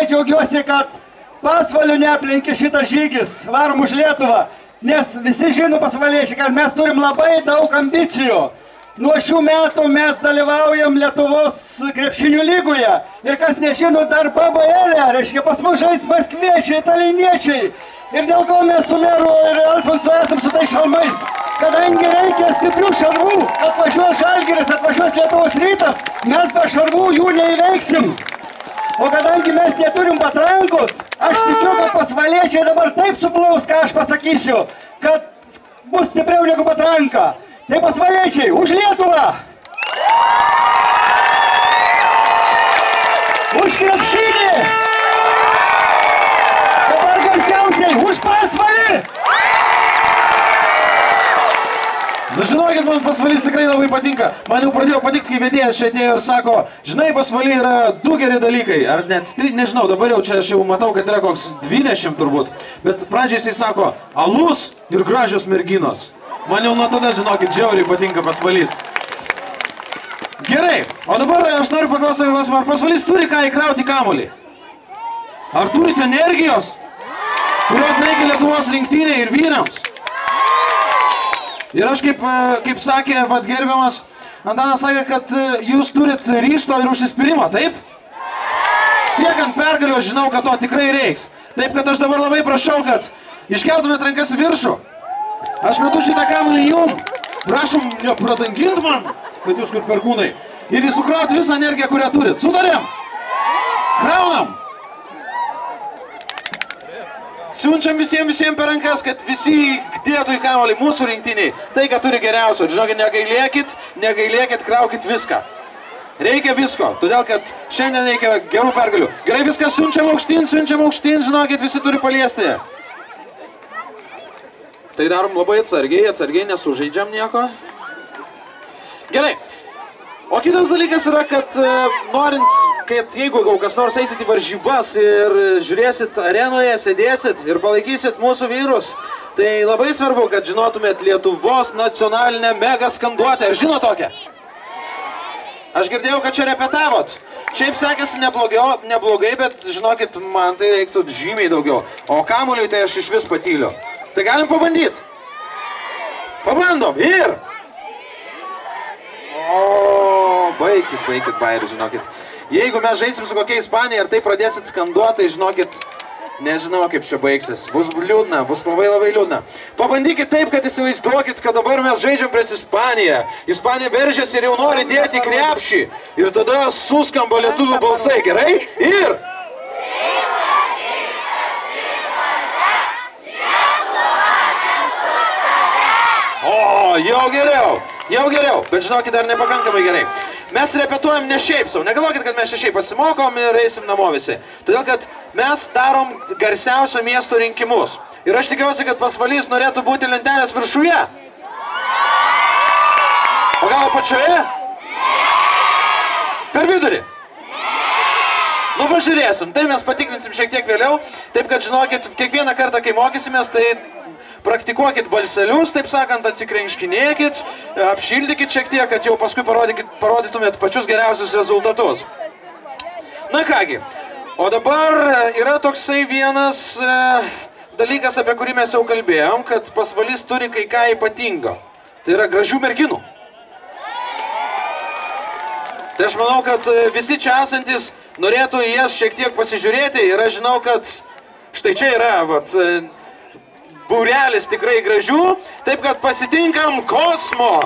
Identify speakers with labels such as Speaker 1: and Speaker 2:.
Speaker 1: džiaugiuosi, kad Pasvalių neaplenkė šitas žygis, varom už Lietuvą, nes visi žino pasvaliečiai, kad mes turim labai daug ambicijų. Nuo šių metų mes dalyvaujam Lietuvos krepšinių lygoje ir kas nežino, dar BBL, reiškia pas mus žais maskviečiai, italieniečiai. Ir dėl ko mes su meru ir Alfonsu esam su tais šalmais. Kadangi reikia stiprių šarvų, atvažiuos Žalgiris, atvažiuos Lietuvos Rytas, mes be šarvų jų neįveiksim. O kadangi mes neturim patrankos, aš tikiu, kad pasvaliečiai dabar taip suplaus, ką aš pasakysiu, kad bus stipriau negu patranka. Tai pasvaliečiai, už Lietuvą! Už krepšinį! Dabar garsiausiai, už Pasvalį!
Speaker 2: Nu žinokit, man Pasvalys tikrai labai patinka. Man jau pradėjo patikti, kai vedėjas čia atėjo ir sako, žinai, Pasvaly yra du geri dalykai, ar net, nežinau, dabar jau čia aš jau matau, kad yra koks 20 turbūt. Bet pradžiai jisai sako, alus ir gražios merginos. Man jau nuo tada, žinokit, žiauriai patinka Pasvalys. Gerai, o dabar aš noriu paklausyti klausimą, ar Pasvalys turi ką įkrauti kamuolį? Ar turite energijos, kurios reikia Lietuvos rinktinei ir vyrams? Ir aš kaip sakė, vat gerbiamas Antanas sakė, kad jūs turit ryžto ir užsispyrimo, taip? Siekant pergalių, aš žinau, kad to tikrai reiks. Taip, kad aš dabar labai prašau, kad iškeltumėt rankas į viršų. Aš metu šitą kamuolį jum. Prašom, nepradangint man, kad jūs kur perkūnai. Ir jūs sukraut visą energiją, kurią turit. Sutarėm? Kraunam? Siunčiam visiems per rankas, kad visi dėtų į kamuolį mūsų rinktiniai. Tai, ką turi geriausio. Žinokit, negailėkit, kraukit viską. Reikia visko, todėl, kad šiandien reikia gerų pergalių. Gerai, viską siunčiam aukštyn, žinokit, visi turi paliesti. Tai darom labai atsargiai, nesužaidžiam nieko. Gerai. O kitas dalykas yra, kad norint, kad jeigu kas nors eisit į varžybas ir žiūrėsit arenoje, sėdėsit ir palaikysit mūsų vyrus, tai labai svarbu, kad žinotumėt Lietuvos nacionalinę mega skanduotę. Ar žino tokią? Aš girdėjau, kad čia repetavot. Šiaip sekėsi neblogai, bet žinokit, man tai reiktų žymiai daugiau. O kamuoliui tai aš iš vis patyliu. Tai galim pabandyti? Pabandom. Ir... O, baikit, bairių, žinokit. Jeigu mes žaisim su kokia Ispanija ir tai pradėsit skanduoti, tai žinokit, nežinau, kaip čia baigsis. Bus liūdna, bus labai liūdna. Pabandykit taip, kad įsivaizduokit, kad dabar mes žaidžiam prieš Ispaniją. Ispanija veržiasi ir jau nori dėti krepšį. Ir tada suskamba lietuvių balsai, gerai? Ir... O, jau geriau, bet žinokit, dar nepakankamai gerai. Mes repetuojam ne šiaip sau, negalvokit, kad mes čia šiaip pasimokom ir eisim namo visi. Todėl, kad mes darom garsiausio miesto rinkimus. Ir aš tikiuosi, kad Pasvalys norėtų būti lentelės viršuje. O gal apačioje? Per vidurį? Nu, pažiūrėsim, tai mes patikrinsim šiek tiek vėliau. Taip, kad žinokit, kiekvieną kartą, kai mokysimės, tai... Praktikuokit balselius, taip sakant, atsikrenškinėkit, apšildykit šiek tiek, kad jau paskui parodytumėt pačius geriausius rezultatus. Na kągi, o dabar yra toksai vienas dalykas, apie kurį mes jau kalbėjom, kad Pasvalys turi kai ką ypatingo. Tai yra gražių merginų. Tai aš manau, kad visi čia esantis norėtų į jas šiek tiek pasižiūrėti ir aš žinau, kad štai čia yra, vat... būrelis tikrai gražių, taip kad pasitinkam Kosmo.